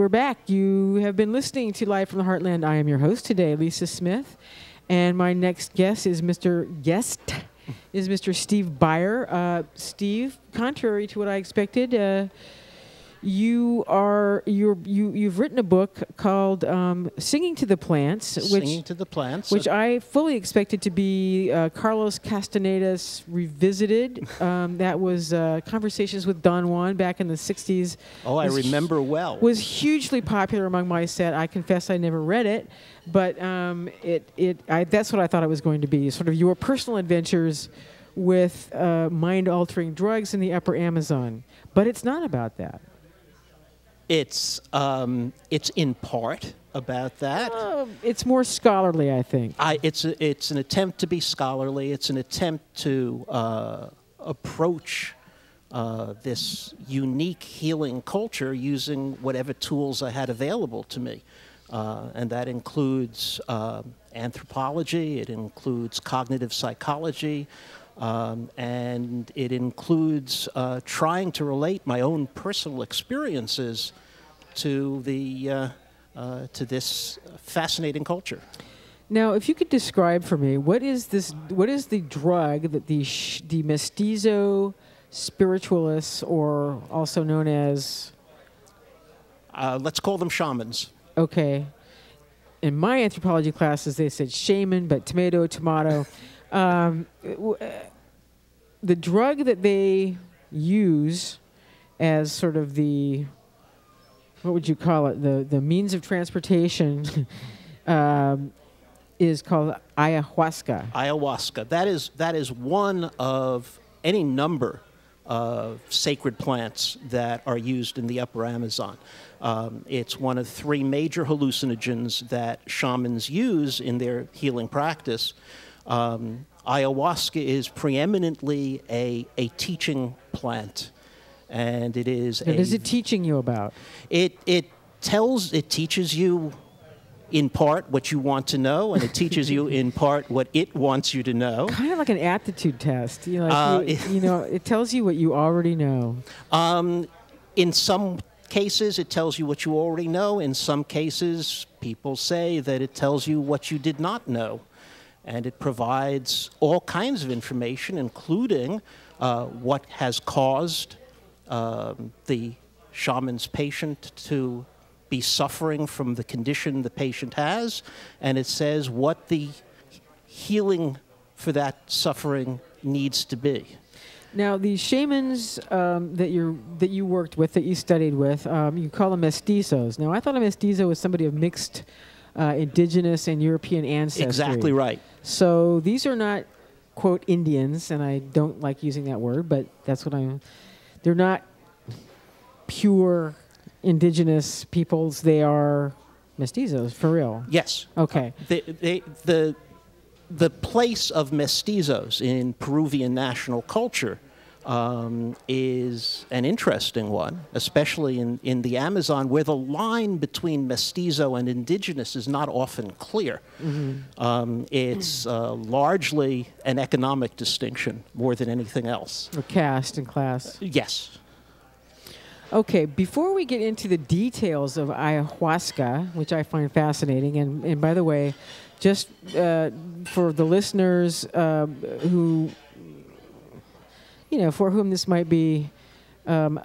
we're back. You have been listening to Live from the Heartland. I am your host today, Lisa Smith, and my next guest is Mr. Steve Beyer. Steve, contrary to what I expected, you've written a book called Singing to the Plants, which I fully expected to be Carlos Castaneda's Revisited. That was Conversations with Don Juan back in the 60s. Oh, I remember well. Was hugely popular among my set. I confess I never read it, but that's what I thought it was going to be, sort of your personal adventures with mind-altering drugs in the Upper Amazon. But it's not about that. It's in part about that. It's more scholarly, I think. It's an attempt to be scholarly. It's an attempt to approach this unique healing culture using whatever tools I had available to me. And that includes anthropology, it includes cognitive psychology, and it includes trying to relate my own personal experiences to this fascinating culture. Now, if you could describe for me, what is the drug that the Mestizo spiritualists, or also known as... let's call them shamans. Okay. In my anthropology classes, they said shaman, but tomato. The drug that they use as sort of the, what would you call it, the means of transportation is called ayahuasca. Ayahuasca. That is one of any number of sacred plants that are used in the Upper Amazon. It's one of 3 major hallucinogens that shamans use in their healing practice. Ayahuasca is preeminently a teaching plant, and it is. What is it teaching you about? It teaches you in part what you want to know, and it teaches you in part what it wants you to know. Kind of like an aptitude test. It tells you what you already know. In some cases, it tells you what you already know. In some cases, people say that it tells you what you did not know. And it provides all kinds of information, including what has caused the shaman's patient to be suffering from the condition the patient has, and it says what the healing for that suffering needs to be. Now, these shamans that you worked with, that you studied with, you call them mestizos. Now, I thought a mestizo was somebody of mixed indigenous and European ancestry. Exactly right. So these are not, quote, Indians, and I don't like using that word, but that's what they're not pure indigenous peoples. They are mestizos, for real. Yes. Okay. The place of mestizos in Peruvian national culture is an interesting one, especially in the Amazon, where the line between mestizo and indigenous is not often clear. Mm-hmm. It's largely an economic distinction more than anything else. Or caste and class. Yes. Okay, before we get into the details of ayahuasca, which I find fascinating, and by the way, just for the listeners who, for whom this might be an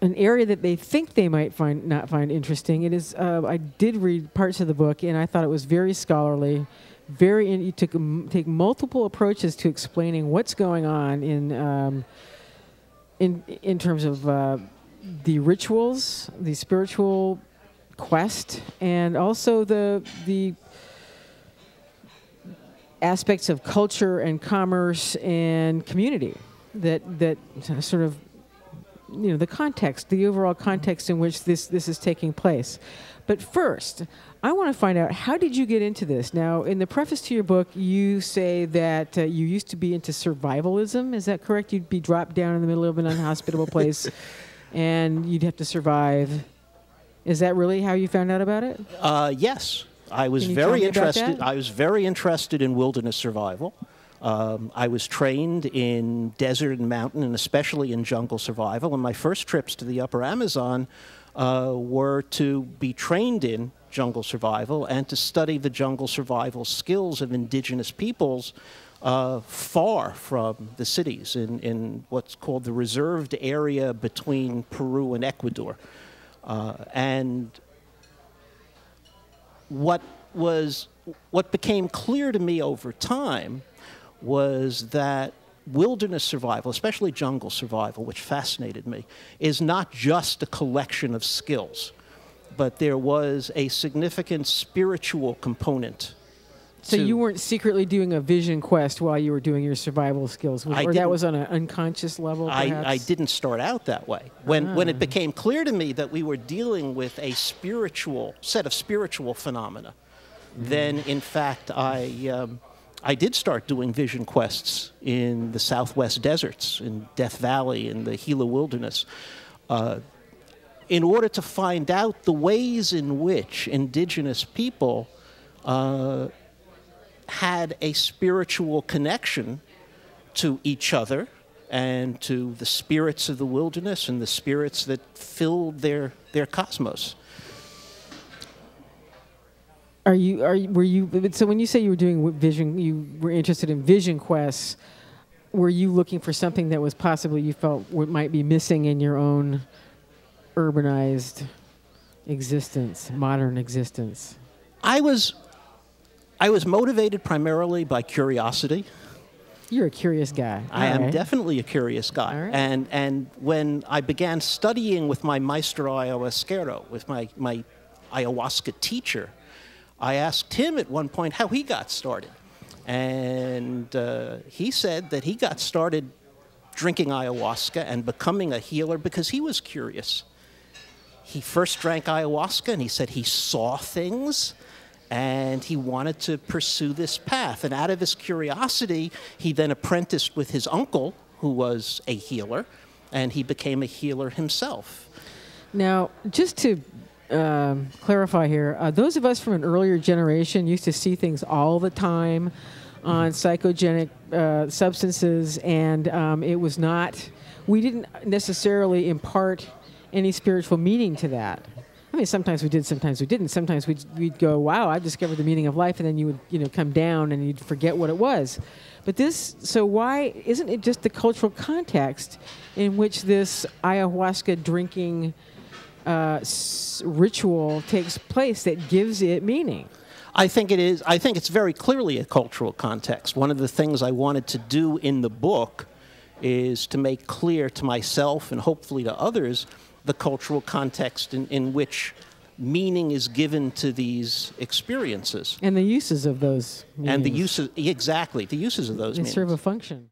area that they think they might not find interesting, it is. I did read parts of the book, and I thought it was very scholarly. You take multiple approaches to explaining what's going on in terms of the rituals, the spiritual quest, and also the aspects of culture and commerce and community that sort of, the context, the overall context in which this is taking place. But first, I want to find out, how did you get into this? Now, in the preface to your book, you say that you used to be into survivalism. Is that correct? You'd be dropped down in the middle of an unhospitable place and you'd have to survive. Is that really how you found out about it? Yes. I was very interested. I was very interested in wilderness survival. I was trained in desert and mountain, and especially in jungle survival. And my first trips to the Upper Amazon were to be trained in jungle survival and to study the jungle survival skills of indigenous peoples far from the cities in what's called the reserved area between Peru and Ecuador. And what became clear to me over time was that wilderness survival, especially jungle survival, which fascinated me, is not just a collection of skills, but there was a significant spiritual component. So you weren't secretly doing a vision quest while you were doing your survival skills, or that was on an unconscious level, perhaps? I didn't start out that way. When it became clear to me that we were dealing with a set of spiritual phenomena, then in fact I did start doing vision quests in the Southwest deserts, in Death Valley, in the Gila Wilderness, in order to find out the ways in which indigenous people had a spiritual connection to each other and to the spirits of the wilderness and the spirits that filled their cosmos. So when you say you were doing vision, you were interested in vision quests, were you looking for something that was possibly you felt might be missing in your own urbanized existence, modern existence? I was motivated primarily by curiosity. You're a curious guy. I am definitely a curious guy. All right. And when I began studying with my maestro ayahuasquero, with my ayahuasca teacher, I asked him at one point how he got started. And he said that he got started drinking ayahuasca and becoming a healer because he was curious. He first drank ayahuasca and he said he saw things and he wanted to pursue this path. And out of his curiosity, he then apprenticed with his uncle, who was a healer, and he became a healer himself. Now, just to clarify here, those of us from an earlier generation used to see things all the time on psychogenic substances, and we didn't necessarily impart any spiritual meaning to that. I mean, sometimes we did, sometimes we didn't. Sometimes we'd go, wow, I discovered the meaning of life, and then you would come down and you'd forget what it was. But so why isn't it just the cultural context in which this ayahuasca drinking ritual takes place that gives it meaning? I think it is. I think it's very clearly a cultural context. One of the things I wanted to do in the book is to make clear to myself and hopefully to others the cultural context in which meaning is given to these experiences. And the uses of those meanings. And the uses of those meanings. They serve a function.